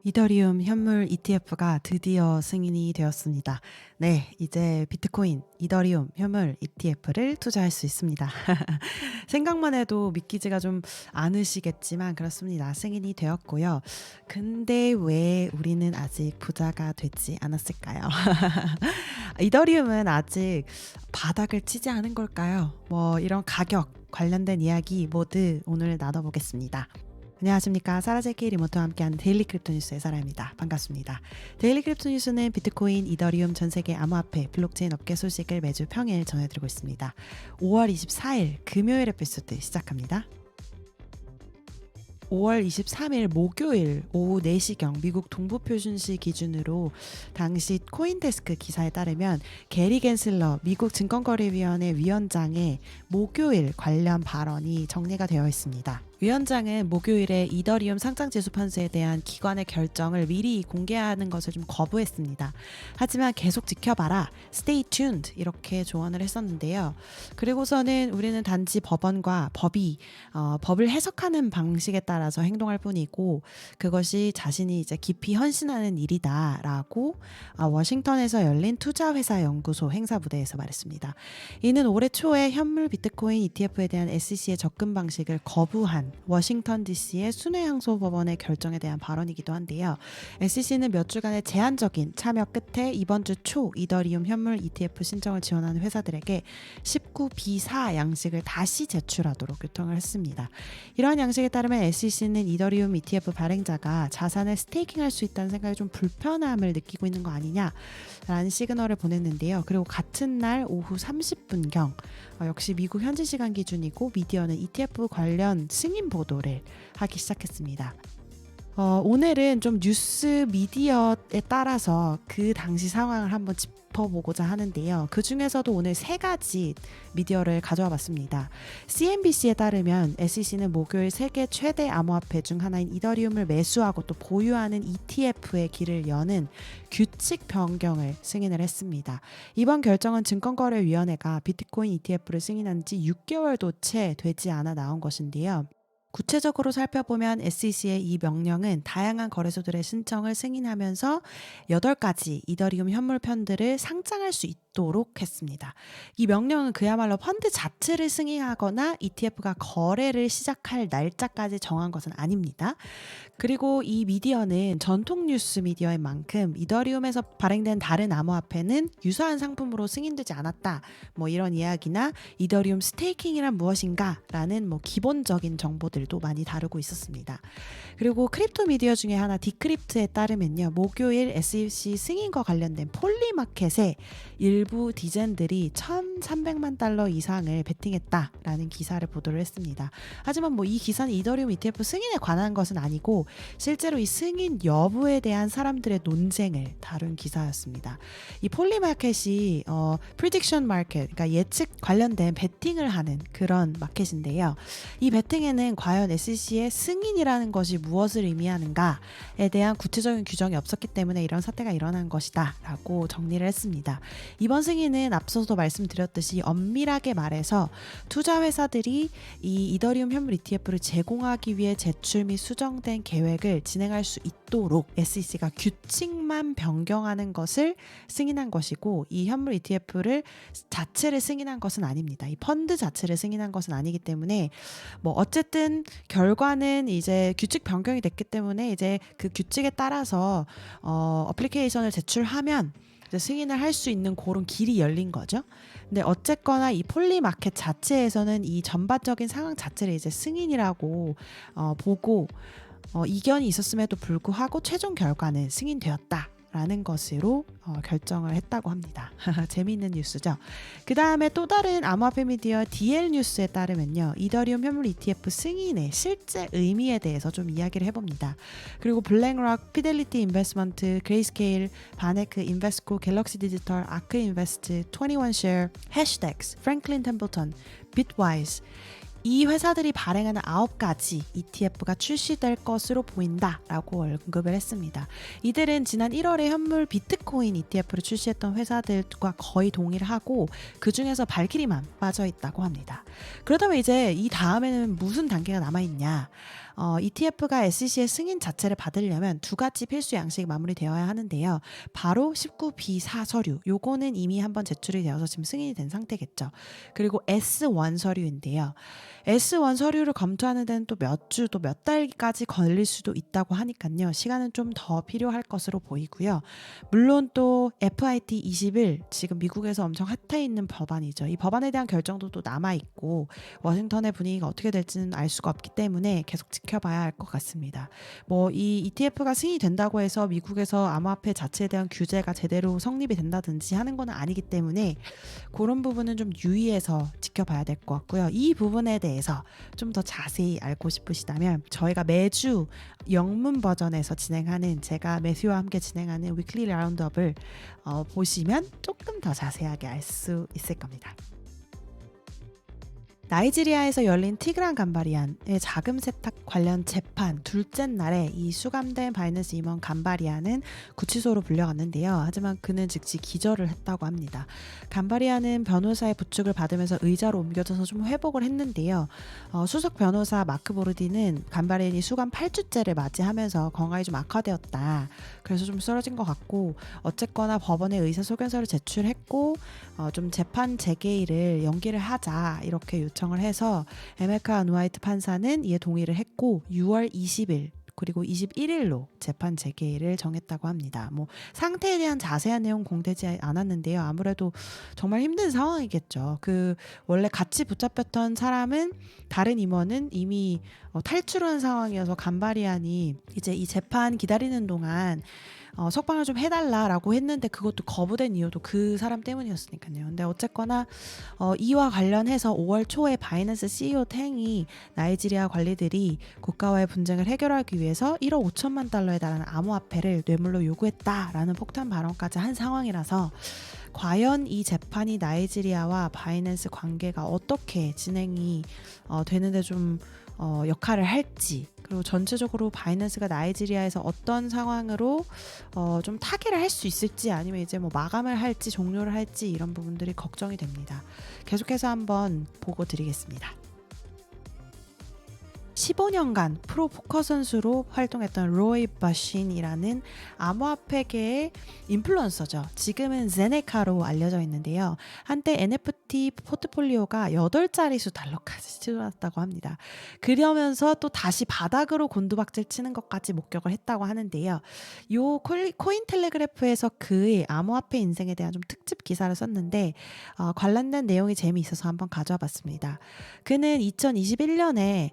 이더리움 현물 ETF가 드디어 승인이 되었습니다. 네, 이제 비트코인, 이더리움 현물 ETF를 투자할 수 있습니다. 생각만 해도 믿기지가 좀 않으시겠지만 그렇습니다. 승인이 되었고요. 근데 왜 우리는 아직 부자가 되지 않았을까요? 이더리움은 아직 바닥을 치지 않은 걸까요? 이런 가격 관련된 이야기 모두 오늘 나눠보겠습니다. 안녕하십니까. 사라제키 리모트와 함께하는 데일리 크립토 뉴스의 사라입니다. 반갑습니다. 데일리 크립토 뉴스는 비트코인, 이더리움, 전세계 암호화폐, 블록체인 업계 소식을 매주 평일 전해드리고 있습니다. 5월 24일 금요일 에피소드 시작합니다. 5월 23일 목요일 오후 4시경 미국 동부표준시 기준으로 당시 코인데스크 기사에 따르면 게리 겐슬러 미국 증권거래위원회 위원장의 목요일 관련 발언이 정리가 되어 있습니다. 위원장은 목요일에 이더리움 상장지수 판수에 대한 기관의 결정을 미리 공개하는 것을 좀 거부했습니다. 하지만 계속 지켜봐라, stay tuned 이렇게 조언을 했었는데요. 그리고서는 우리는 단지 법원과 법이 법을 해석하는 방식에 따라서 행동할 뿐이고 그것이 자신이 이제 깊이 헌신하는 일이다라고 워싱턴에서 열린 투자회사 연구소 행사 무대에서 말했습니다. 이는 올해 초에 현물 비트코인 ETF에 대한 SEC의 접근 방식을 거부한 워싱턴 DC의 순회항소법원의 결정에 대한 발언이기도 한데요. SEC는 몇 주간의 제한적인 참여 끝에 이번 주 초 이더리움 현물 ETF 신청을 지원하는 회사들에게 19B4 양식을 다시 제출하도록 요청을 했습니다. 이러한 양식에 따르면 SEC는 이더리움 ETF 발행자가 자산을 스테이킹할 수 있다는 생각에 좀 불편함을 느끼고 있는 거 아니냐라는 시그널을 보냈는데요. 그리고 같은 날 오후 30분경 역시 미국 현지 시간 기준이고 미디어는 ETF 관련 승인 보도를 하기 시작했습니다. 오늘은 좀 뉴스 미디어에 따라서 그 당시 상황을 한번 짚어보고자 하는데요. 그 중에서도 오늘 3가지 미디어를 가져와 봤습니다. CNBC에 따르면 SEC는 목요일 세계 최대 암호화폐 중 하나인 이더리움을 매수하고 또 보유하는 ETF의 길을 여는 규칙 변경을 승인을 했습니다. 이번 결정은 증권거래위원회가 비트코인 ETF를 승인한 지 6개월도 채 되지 않아 나온 것인데요. 구체적으로 살펴보면 SEC의 이 명령은 다양한 거래소들의 신청을 승인하면서 8가지 이더리움 현물 펀드를 상장할 수 있도록 했습니다. 이 명령은 그야말로 펀드 자체를 승인하거나 ETF가 거래를 시작할 날짜까지 정한 것은 아닙니다. 그리고 이 미디어는 전통 뉴스 미디어인 만큼 이더리움에서 발행된 다른 암호화폐는 유사한 상품으로 승인되지 않았다. 이런 이야기나 이더리움 스테이킹이란 무엇인가 라는 기본적인 정보들도 많이 다루고 있었습니다. 그리고 크립토 미디어 중에 하나 디크립트에 따르면요. 목요일 SEC 승인과 관련된 폴리마켓에 일부 디젠들이 1,300만 달러 이상을 베팅했다라는 기사를 보도를 했습니다. 하지만 이 기사는 이더리움 ETF 승인에 관한 것은 아니고 실제로 이 승인 여부에 대한 사람들의 논쟁을 다룬 기사였습니다. 이 폴리마켓이 prediction market, 그러니까 예측 관련된 베팅을 하는 그런 마켓인데요. 이 베팅에는 과연 SEC의 승인이라는 것이 무엇을 의미하는가에 대한 구체적인 규정이 없었기 때문에 이런 사태가 일어난 것이다 라고 정리를 했습니다. 이번 승인은 앞서도 말씀드렸듯이 엄밀하게 말해서 투자회사들이 이 이더리움 현물 ETF를 제공하기 위해 제출 및 수정된 계획을 진행할 수 있도록 SEC가 규칙만 변경하는 것을 승인한 것이고 이 현물 ETF를 자체를 승인한 것은 아닙니다. 이 펀드 자체를 승인한 것은 아니기 때문에 어쨌든 결과는 이제 규칙 변경이 됐기 때문에 이제 그 규칙에 따라서 어플리케이션을 제출하면 이제 승인을 할 수 있는 그런 길이 열린 거죠. 근데 어쨌거나 이 폴리마켓 자체에서는 이 전반적인 상황 자체를 이제 승인이라고 보고 이견이 있었음에도 불구하고 최종 결과는 승인되었다. 라는 것으로 결정을 했다고 합니다. 재미있는 뉴스죠. 그 다음에 또 다른 암호화폐 미디어 DL 뉴스에 따르면요. 이더리움 현물 ETF 승인의 실제 의미에 대해서 좀 이야기를 해봅니다. 그리고 블랙락, 피델리티 인베스트먼트, 그레이스케일, 바네크, 인베스코, 갤럭시 디지털, 아크 인베스트, 21쉐어, 해시텍스, 프랭클린 템플턴, 비트와이즈 이 회사들이 발행하는 9가지 ETF가 출시될 것으로 보인다라고 언급을 했습니다. 이들은 지난 1월에 현물 비트코인 ETF를 출시했던 회사들과 거의 동일을 하고 그 중에서 발키리만 빠져 있다고 합니다. 그렇다면 이제 이 다음에는 무슨 단계가 남아있냐? ETF가 SEC의 승인 자체를 받으려면 두 가지 필수 양식이 마무리되어야 하는데요. 바로 19B4 서류, 요거는 이미 한번 제출이 되어서 지금 승인이 된 상태겠죠. 그리고 S1 서류인데요. S1 서류를 검토하는 데는 또 몇 주, 또 몇 달까지 걸릴 수도 있다고 하니까요. 시간은 좀 더 필요할 것으로 보이고요. 물론 또 FIT 21, 지금 미국에서 엄청 핫해 있는 법안이죠. 이 법안에 대한 결정도 또 남아있고 워싱턴의 분위기가 어떻게 될지는 알 수가 없기 때문에 계속 지켜봐야 할 것 같습니다. 뭐 이 ETF가 승인이 된다고 해서 미국에서 암호화폐 자체에 대한 규제가 제대로 성립이 된다든지 하는 건 아니기 때문에 그런 부분은 좀 유의해서 지켜봐야 될 것 같고요. 이 부분에 대해서 좀 더 자세히 알고 싶으시다면 저희가 매주 영문 버전에서 진행하는, 제가 매튜와 함께 진행하는 위클리 라운드업을 보시면 조금 더 자세하게 알 수 있을 겁니다. 나이지리아에서 열린 티그란 간바리안의 자금 세탁 관련 재판 둘째 날에 이 수감된 바이낸스 임원 간바리안은 구치소로 불려갔는데요. 하지만 그는 즉시 기절을 했다고 합니다. 간바리안은 변호사의 부축을 받으면서 의자로 옮겨져서 좀 회복을 했는데요. 수석 변호사 마크 보르디는 간바리안이 수감 8주째를 맞이하면서 건강이 좀 악화되었다. 그래서 좀 쓰러진 것 같고, 어쨌거나 법원에 의사소견서를 제출했고 좀 재판 재개일을 연기를 하자 이렇게 요청을 해서 에메카 누아이트 판사는 이에 동의를 했고 6월 20일 그리고 21일로 재판 재개일을 정했다고 합니다. 뭐 상태에 대한 자세한 내용 공개되지 않았는데요. 아무래도 정말 힘든 상황이겠죠. 그 원래 같이 붙잡혔던 사람은, 다른 임원은 이미 탈출한 상황이어서 간바리안이 이제 이 재판 기다리는 동안 석방을 좀 해달라라고 했는데 그것도 거부된 이유도 그 사람 때문이었으니까요. 근데 어쨌거나 이와 관련해서 5월 초에 바이낸스 CEO 탱이 나이지리아 관리들이 국가와의 분쟁을 해결하기 위해서 1억 5천만 달러에 달하는 암호화폐를 뇌물로 요구했다라는 폭탄 발언까지 한 상황이라서 과연 이 재판이 나이지리아와 바이낸스 관계가 어떻게 진행이 되는데 좀 역할을 할지, 그리고 전체적으로 바이낸스가 나이지리아에서 어떤 상황으로 좀 타개를 할 수 있을지, 아니면 이제 뭐 마감을 할지 종료를 할지, 이런 부분들이 걱정이 됩니다. 계속해서 한번 보고 드리겠습니다. 15년간 프로 포커 선수로 활동했던 로이 바신이라는 암호화폐계의 인플루언서죠. 지금은 제네카로 알려져 있는데요. 한때 NFT 포트폴리오가 8자릿수 달러까지 치솟았다고 합니다. 그러면서 또 다시 바닥으로 곤두박질 치는 것까지 목격을 했다고 하는데요. 요 코인텔레그래프에서 그의 암호화폐 인생에 대한 좀 특집 기사를 썼는데 관련된 내용이 재미있어서 한번 가져와 봤습니다. 그는 2021년에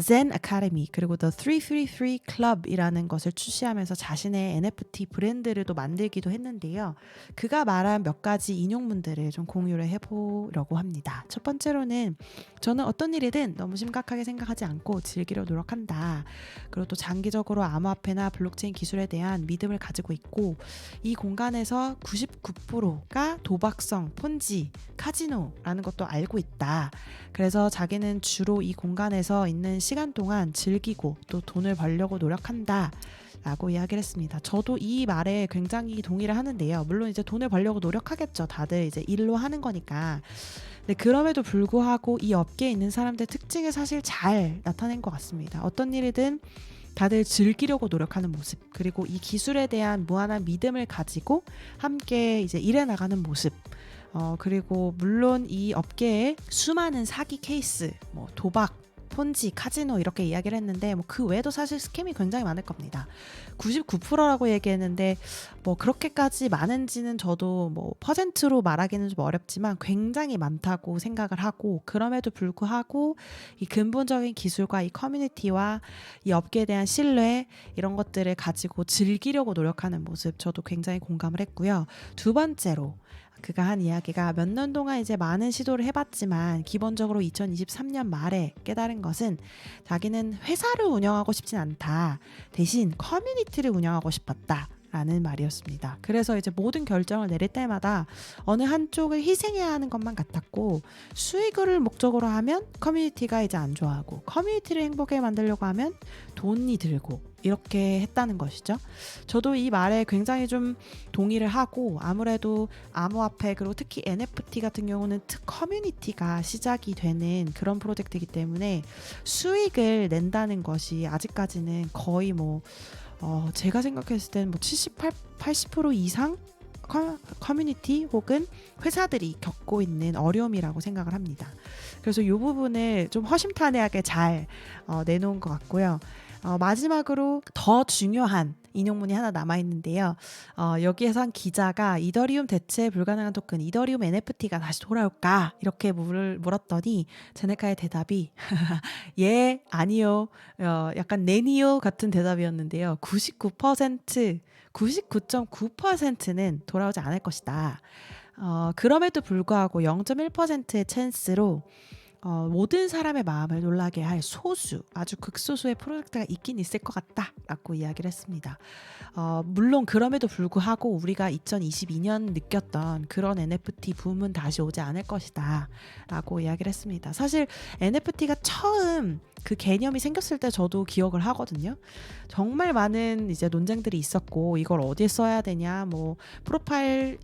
젠 아카데미 그리고 The 333 Club이라는 것을 출시하면서 자신의 NFT 브랜드를 또 만들기도 했는데요. 그가 말한 몇 가지 인용문들을 좀 공유를 해보려고 합니다. 첫 번째로는, 저는 어떤 일이든 너무 심각하게 생각하지 않고 즐기려 노력한다. 그리고 또 장기적으로 암호화폐나 블록체인 기술에 대한 믿음을 가지고 있고, 이 공간에서 99%가 도박성, 폰지, 카지노라는 것도 알고 있다. 그래서 자기는 주로 이 공간에서 있는 시간 동안 즐기고 또 돈을 벌려고 노력한다 라고 이야기를 했습니다. 저도 이 말에 굉장히 동의를 하는데요. 물론 이제 돈을 벌려고 노력하겠죠. 다들 이제 일로 하는 거니까. 근데 그럼에도 불구하고 이 업계에 있는 사람들 특징을 사실 잘 나타낸 것 같습니다. 어떤 일이든 다들 즐기려고 노력하는 모습, 그리고 이 기술에 대한 무한한 믿음을 가지고 함께 이제 일해 나가는 모습, 그리고 물론 이 업계에 수많은 사기 케이스, 뭐 도박, 폰지, 카지노 이렇게 이야기를 했는데, 뭐 그 외에도 사실 스캠이 굉장히 많을 겁니다. 99%라고 얘기했는데 뭐 그렇게까지 많은지는 저도 뭐 퍼센트로 말하기는 좀 어렵지만 굉장히 많다고 생각을 하고, 그럼에도 불구하고 이 근본적인 기술과 이 커뮤니티와 이 업계에 대한 신뢰, 이런 것들을 가지고 즐기려고 노력하는 모습, 저도 굉장히 공감을 했고요. 두 번째로 그가 한 이야기가, 몇 년 동안 이제 많은 시도를 해봤지만 기본적으로 2023년 말에 깨달은 것은, 자기는 회사를 운영하고 싶진 않다. 대신 커뮤니티를 운영하고 싶었다. 라는 말이었습니다. 그래서 이제 모든 결정을 내릴 때마다 어느 한쪽을 희생해야 하는 것만 같았고, 수익을 목적으로 하면 커뮤니티가 이제 안 좋아하고, 커뮤니티를 행복하게 만들려고 하면 돈이 들고, 이렇게 했다는 것이죠. 저도 이 말에 굉장히 좀 동의를 하고, 아무래도 암호화폐 그리고 특히 NFT 같은 경우는 커뮤니티가 시작이 되는 그런 프로젝트이기 때문에 수익을 낸다는 것이 아직까지는 거의 제가 생각했을 때는 78, 80% 이상 커뮤니티 혹은 회사들이 겪고 있는 어려움이라고 생각을 합니다. 그래서 이 부분을 좀 허심탄회하게 잘 내놓은 것 같고요. 마지막으로 더 중요한 인용문이 하나 남아있는데요. 여기에서 한 기자가 이더리움 대체 불가능한 토큰 이더리움 NFT가 다시 돌아올까? 이렇게 물었더니 제네카의 대답이 예, 아니요, 약간 내니요 같은 대답이었는데요. 99.9%는 돌아오지 않을 것이다. 그럼에도 불구하고 0.1%의 찬스로 모든 사람의 마음을 놀라게 할 아주 극소수의 프로젝트가 있긴 있을 것 같다라고 이야기를 했습니다. 물론 그럼에도 불구하고 우리가 2022년 느꼈던 그런 NFT 붐은 다시 오지 않을 것이다 라고 이야기를 했습니다. 사실 NFT가 처음 그 개념이 생겼을 때 저도 기억을 하거든요. 정말 많은 이제 논쟁들이 있었고, 이걸 어디에 써야 되냐, 프로파일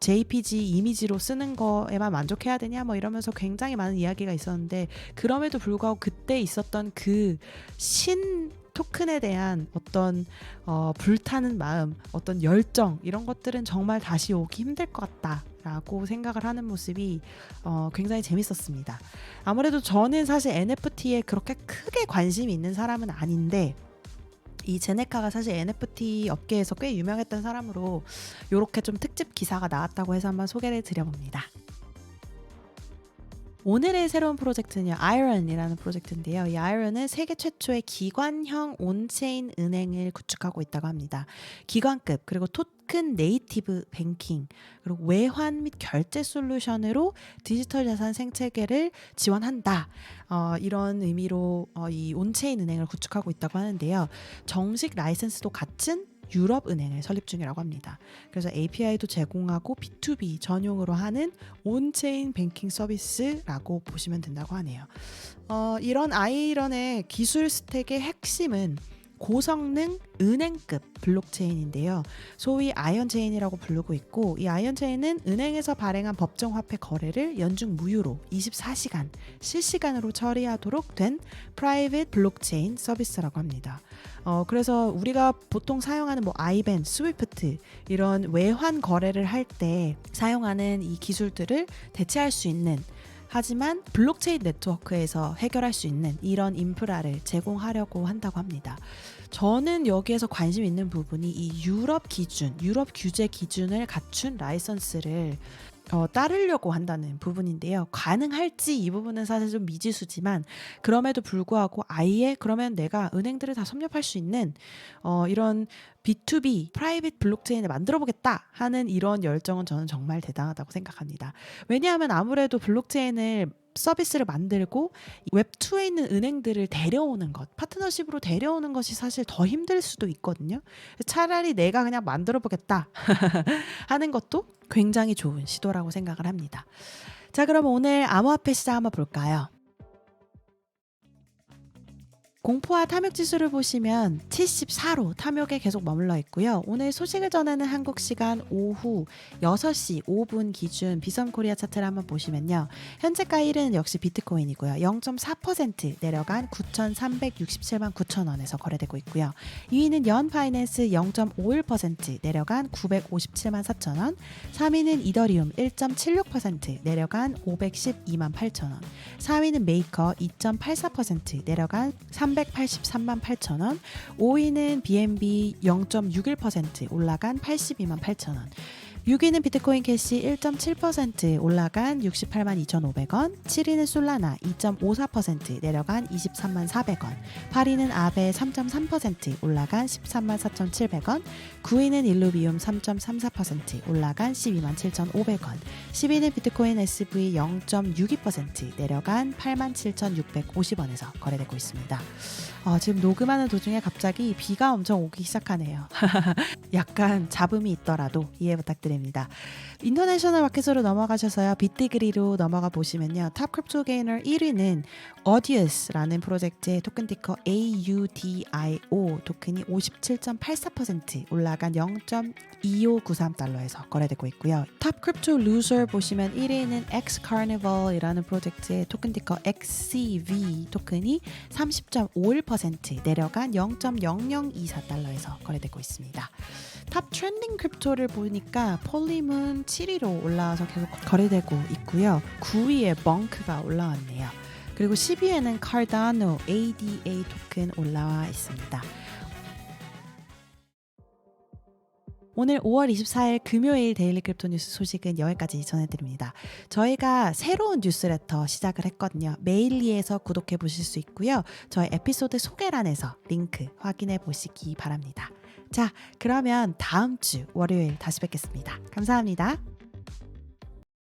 JPG 이미지로 쓰는 거에만 만족해야 되냐 이러면서 굉장히 많은 이야기가 있었는데, 그럼에도 불구하고 그때 있었던 그 토큰에 대한 어떤 불타는 마음, 어떤 열정, 이런 것들은 정말 다시 오기 힘들 것 같다라고 생각을 하는 모습이 굉장히 재밌었습니다. 아무래도 저는 사실 NFT에 그렇게 크게 관심이 있는 사람은 아닌데, 이 제네카가 사실 NFT 업계에서 꽤 유명했던 사람으로 이렇게 좀 특집 기사가 나왔다고 해서 한번 소개를 드려봅니다. 오늘의 새로운 프로젝트는요, 아이런이라는 프로젝트인데요. 이 아이런은 세계 최초의 기관형 온체인 은행을 구축하고 있다고 합니다. 기관급 그리고 토큰 네이티브 뱅킹 그리고 외환 및 결제 솔루션으로 디지털 자산 생태계를 지원한다. 이런 의미로 이 온체인 은행을 구축하고 있다고 하는데요. 정식 라이센스도 갖춘 유럽 은행을 설립 중이라고 합니다. 그래서 API도 제공하고 B2B 전용으로 하는 온체인 뱅킹 서비스라고 보시면 된다고 하네요. 이런 아이런의 기술 스택의 핵심은 고성능 은행급 블록체인인데요. 소위 아이언체인이라고 부르고 있고, 이 아이언체인은 은행에서 발행한 법정 화폐 거래를 연중 무휴로 24시간 실시간으로 처리하도록 된 프라이빗 블록체인 서비스라고 합니다. 그래서 우리가 보통 사용하는 아이벤, 스위프트 이런 외환 거래를 할 때 사용하는 이 기술들을 대체할 수 있는, 하지만 블록체인 네트워크에서 해결할 수 있는 이런 인프라를 제공하려고 한다고 합니다. 저는 여기에서 관심 있는 부분이 이 유럽 규제 기준을 갖춘 라이선스를 따르려고 한다는 부분인데요. 가능할지 이 부분은 사실 좀 미지수지만, 그럼에도 불구하고 아예 그러면 내가 은행들을 다 섭렵할 수 있는 이런 B2B 프라이빗 블록체인을 만들어 보겠다 하는 이런 열정은 저는 정말 대단하다고 생각합니다. 왜냐하면 아무래도 블록체인을 서비스를 만들고 웹2에 있는 은행들을 데려오는 것, 파트너십으로 데려오는 것이 사실 더 힘들 수도 있거든요. 차라리 내가 그냥 만들어 보겠다 하는 것도 굉장히 좋은 시도라고 생각을 합니다. 자, 그럼 오늘 암호화폐 시장 한번 볼까요? 공포와 탐욕 지수를 보시면 74로 탐욕에 계속 머물러 있고요. 오늘 소식을 전하는 한국 시간 오후 6시 5분 기준 비선 코리아 차트를 한번 보시면요. 현재가 1위는 역시 비트코인이고요. 0.4% 내려간 9,367만 9천 원에서 거래되고 있고요. 2위는 연 파이낸스 0.51% 내려간 957만 4천 원. 3위는 이더리움 1.76% 내려간 512만 8천 원. 4위는 메이커 2.84% 내려간 383만 8천 원. 5위는 BNB 0.61% 올라간 82만 8천 원. 6위는 비트코인 캐시 1.7% 올라간 68만 2,500원. 7위는 솔라나 2.54% 내려간 23만 400원. 8위는 아베 3.3% 올라간 13만 4,700원. 9위는 일루비움 3.34% 올라간 12만 7,500원. 10위는 비트코인 SV 0.62% 내려간 8만 7,650원에서 거래되고 있습니다. 지금 녹음하는 도중에 갑자기 비가 엄청 오기 시작하네요. 약간 잡음이 있더라도 이해 부탁드립니다. 전해드립니다. 인터내셔널 마켓으로 넘어가셔서요. 빅디그리로 넘어가 보시면요. 탑 크립토 게이너 1위는 Audius라는 프로젝트의 토큰 티커 AUDIO 토큰이 57.84% 올라간 0.2593달러에서 거래되고 있고요. 탑 크립토 루저 보시면 1위는 X Carnival이라는 프로젝트의 토큰 티커 XCV 토큰이 30.51% 내려간 0.0024달러에서 거래되고 있습니다. 탑 트렌딩 크립토를 보니까 폴리문 7위로 올라와서 계속 거래되고 있고요. 9위에 벙크가 올라왔네요. 그리고 10위에는 카르다노 ADA 토큰 올라와 있습니다. 오늘 5월 24일 금요일 데일리 크립토 뉴스 소식은 여기까지 전해드립니다. 저희가 새로운 뉴스레터 시작을 했거든요. 메일리에서 구독해 보실 수 있고요. 저희 에피소드 소개란에서 링크 확인해 보시기 바랍니다. 자, 그러면 다음 주 월요일 다시 뵙겠습니다. 감사합니다.